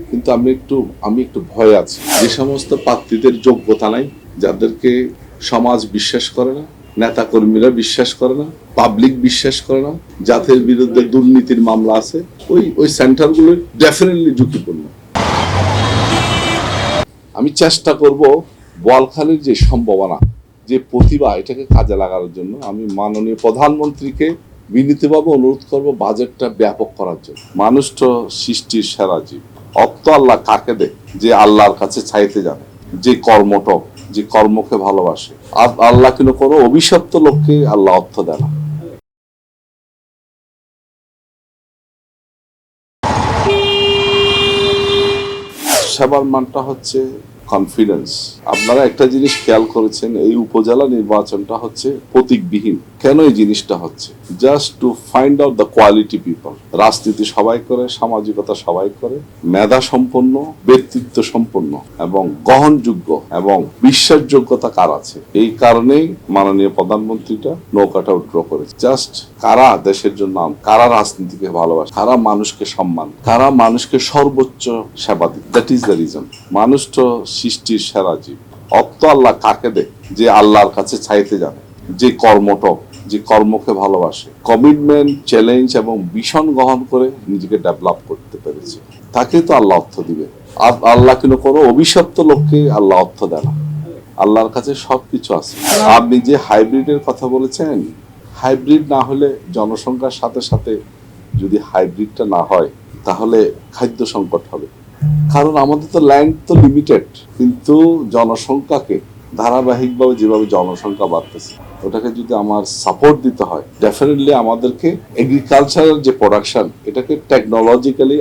কিন্তু আমি একটু ভয় আছি। যে সমস্ত প্রার্থীদের যোগ্যতা নাই, যাদেরকে সমাজ বিশ্বাস করে না, নেতা কর্মীরা বিশ্বাস করে না, পাবলিক বিশ্বাস করে না, যাদের বিরুদ্ধে দুর্নীতির মামলা আছে, ওই সেন্টারগুলো ডেফিনেটলি ঝুঁকিপূর্ণ। আমি চেষ্টা করব বোয়ালখালীর যে সম্ভাবনা, যে প্রতিভা, এটাকে কাজে লাগানোর জন্য আমি মাননীয় প্রধানমন্ত্রীকে বিনীতভাবে অনুরোধ করব বাজেটটা ব্যাপক করার জন্য। মানুষ তো সৃষ্টির সেরা জীব। অর্থ আল্লাহ কাকে দেয়? যে আল্লাহর কাছে চাইতে জানে, যে কর্মটক, যে কর্মকে ভালোবাসে। আর আল্লাহ কিন্তু কোনো অভিশপ্ত লোককে আল্লাহ অর্থ দেয় না। সেবার মানটা হচ্ছে কনফিডেন্স। আপনারা একটা জিনিস খেয়াল করেছেন, এই উপজেলা নির্বাচনটা হচ্ছে প্রতীকবিহীন। কেন এই জিনিসটা হচ্ছে? Just to find out the quality people. রাজনীতি সবাই করে, সামাজিকতা সবাই করে, মেধা সম্পন্ন, ব্যক্তিত্ব সম্পন্ন এবং গ্রহণযোগ্য এবং বিশ্বাসযোগ্যতা কার আছে। এই কারণেই মাননীয় প্রধানমন্ত্রীটা নৌকাটা উড্র করেছে। জাস্ট কারা দেশের জন্য, কারা রাজনীতিকে ভালোবাসে, কারা মানুষকে সম্মান, কারা মানুষকে সর্বোচ্চ সেবা দিবে। That is the reason. মানুষ তো সৃষ্টির সেরা জীব। অর্থ আল্লাহ কাকে দেয়? যে আল্লাহর কাছে চাইতে জানে, যে কর্মটক, যে কর্মকে ভালোবাসে, কমিটমেন্ট, চ্যালেঞ্জ এবং ভিশন গ্রহণ করে নিজেকে ডেভেলপ করতে পেরেছে, তাকে তো আল্লাহ অর্থ দিবে। আর আল্লাহ কিন্তু কোনো অভিশপ্ত লোককে আল্লাহ অর্থ দেয় না। আল্লাহর কাছে সবকিছু আছে। আপনি যে হাইব্রিডের কথা বলেছেন, হাইব্রিড না হলে, জনসংখ্যার সাথে সাথে যদি হাইব্রিডটা না হয়, তাহলে খাদ্য সংকট হবে। কারণ আমাদের তো ল্যান্ড তো লিমিটেড, কিন্তু জনসংখ্যাকে ধারাবাহিকভাবে যেভাবে জনসংখ্যা বাড়তেছে, ওটাকে যদি আমার সাপোর্ট দিতে হয়, ডেফিনেটলি আমাদেরকে এগ্রিকালচারাল যে প্রোডাকশন, এটাকে টেকনোলজিক্যালি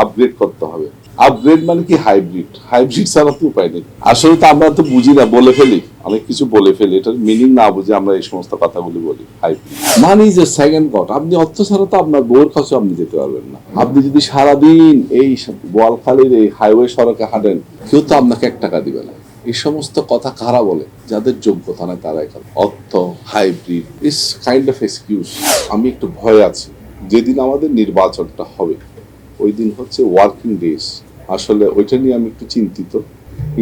আপগ্রেড করতে হবে। আপগ্রেড মানে কি? হাইব্রিড। হাইব্রিড ছাড়া তো উপায় নেই। আসলে তো আমরা তো বুঝি না, বলে ফেলি, অনেক কিছু বলে ফেলি, এটার মিনিং না বুঝে আমরা এই সমস্ত কথাগুলি বলি। হাইব্রিড মানে ইজ এ সেকেন্ড গড। আপনি অর্থ ছাড়া তো আপনার বউয়ের কাছে আপনি যেতে পারবেন না। আপনি যদি সারাদিন এই বোয়ালখালীর এই হাইওয়ে সড়কে হাঁটেন, কেউ তো আপনাকে 1 টাকা দিবে না। এই সমস্ত কথা কারা বলে? যাদের যোগ্যতা নেই তারাই করে। অর্থ, hybrid is kind of excuse. আমি একটু ভয় আছি। যেদিন আমাদের নির্বাচনটা হবে, ওই দিন হচ্ছে ওয়ার্কিং ডেজ। আসলে ওইটা নিয়ে আমি একটু চিন্তিত।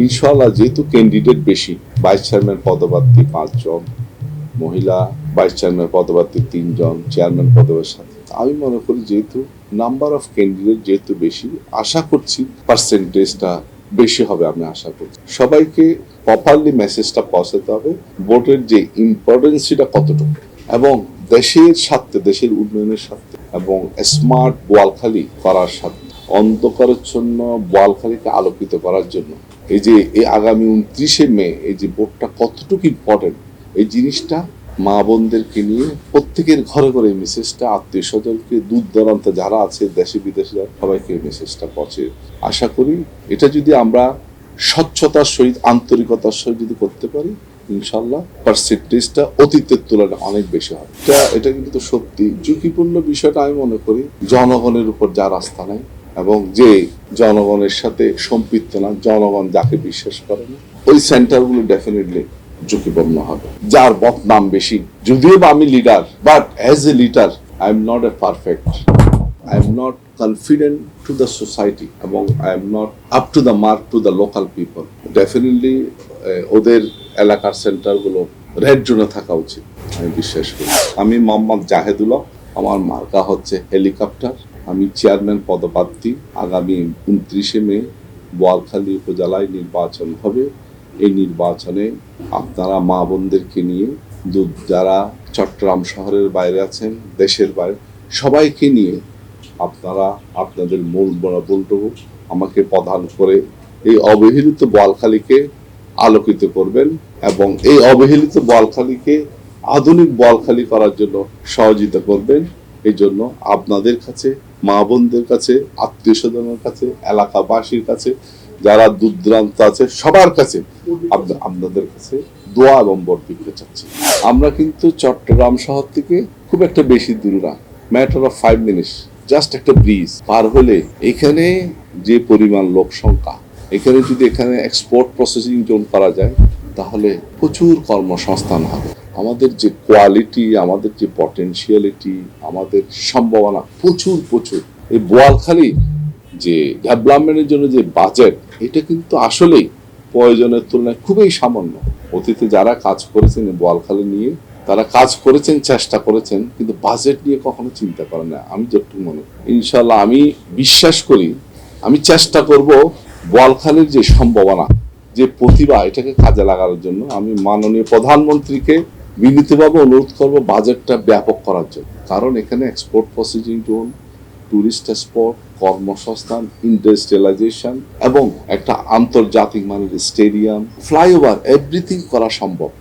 ইনশাআল্লাহ, যেহেতু ক্যান্ডিডেট বেশি, ভাইস চেয়ারম্যান পদপ্রার্থী 5 জন, মহিলা ভাইস চেয়ারম্যান পদপ্রার্থী 3 জন, চেয়ারম্যান পদের সাথে, আমি মনে করি যেহেতু নাম্বার অফ ক্যান্ডিডেট যেহেতু বেশি, আশা করছি পার্সেন্টেজটা বেশি হবে। আমি আশা করছি সবাইকে প্রপারলি মেসেজটা পৌঁছাতে হবে, ভোটের যে ইম্পর্টেন্সিটা কতটুকু, এবং দেশের স্বার্থে, দেশের উন্নয়নের স্বার্থে এবং স্মার্ট বোয়ালখালী করার স্বার্থে, অন্ধকারচ্ছন্ন বোয়ালখালীকে আলোকিত করার জন্য এই যে এই আগামী 29শে মে এই যে ভোটটা কতটুকু ইম্পর্টেন্ট, এই জিনিসটা মা বোনদেরকে নিয়ে প্রত্যেকের ঘরে ঘরে এই মেসেজটা, আত্মীয় স্বজনকে, দূর দূরান্ত যারা আছে, দেশে বিদেশে সবাইকে এই মেসেজটা পৌঁছে। আশা করি এটা যদি আমরা স্বচ্ছতার সহিত, আন্তরিকতার সহিত যদি করতে পারি, ইনশাল্লাহ পার্সেন্টেজটা অতীতের তুলনায় অনেক বেশি হবে। এটা কিন্তু সত্যি ঝুঁকিপূর্ণ বিষয়টা আমি মনে করি জনগণের উপর যার আস্থা নেই এবং যে জনগণের সাথে সম্পৃক্ত না, জনগণ যাকে বিশ্বাস করে না, ওই সেন্টারগুলো ডেফিনেটলি ঝুঁকিপূর্ণ হবে। যার বদনাম বেশি, যদিও বা আমি leader, but as a leader I am not a perfect, I am not confident to the society এবং I am not up to the mark to the local people. Definitely ওদের এলাকার সেন্টারগুলো রেড জোনে থাকা উচিত, আমি বিশ্বাস করি। আমি মোহাম্মদ জাহেদুল্লাহ, আমার মার্কা হচ্ছে হেলিকপ্টার। আমি চেয়ারম্যান পদপ্রার্থী। আগামী 29শে মে বোয়ালখালী উপজেলায় নির্বাচন হবে। এই নির্বাচনে আপনারা মা বোনদেরকে নিয়ে, যারা চট্টগ্রাম শহরের বাইরে আছেন, দেশের বাইরে, সবাইকে নিয়ে আপনারা আপনাদের মূল বক্তব্য আমাকে প্রদান করে এই অবহেলিত বোয়ালখালীকে আলোকিত করবেন এবং এই অবহেলিত বোয়ালখালীকে আধুনিক বোয়ালখালী করার জন্য সহযোগিতা করবেন। এই জন্য আপনাদের কাছে, মা বোনদের কাছে, আত্মীয় স্বজনের কাছে, এলাকাবাসীর কাছে, যারা দূর দূরান্ত আছে, সবার কাছে আপনাদের কাছে দোয়া এবং ভোট ভিক্ষা চাচ্ছি। আমরা কিন্তু চট্টগ্রাম শহর থেকে খুব একটা বেশি দূর না, ম্যাটার অফ 5 মিনিটস, জাস্ট একটা ব্রিজ পার হলে এখানে যে পরিমাণ লোক সংখ্যা, এখানে এক্সপোর্ট প্রসেসিং জোন করা যায়, তাহলে প্রচুর কর্মসংস্থান হবে। আমাদের যে কোয়ালিটি, আমাদের যে পটেনশিয়ালিটি, আমাদের সম্ভাবনা প্রচুর। এই বোয়ালখালী যে ডেভেলপমেন্টের জন্য যে বাজেট, এটা কিন্তু আসলেই প্রয়োজনের তুলনায় খুবই সামান্য। অতীতে যারা কাজ করেছেন বোয়ালখালী নিয়ে, তারা কাজ করেছেন, চেষ্টা করেছেন, কিন্তু বাজেট নিয়ে কখনো চিন্তা করে না। আমি যতটুকু মনে করি, ইনশাল্লাহ আমি বিশ্বাস করি, আমি চেষ্টা করব বোয়ালখালীর যে সম্ভাবনা, যে প্রতিভা, এটাকে কাজে লাগানোর জন্য আমি মাননীয় প্রধানমন্ত্রীকে বিনীতভাবে অনুরোধ করব বাজেটটা ব্যাপক করার জন্য। কারণ এখানে export processing zone, tourist spot, কর্মসংস্থান, ইন্ডাস্ট্রিয়ালাইজেশন এবং একটা আন্তর্জাতিক মানের স্টেডিয়াম, ফ্লাইওভার, এভরিথিং করা সম্ভব।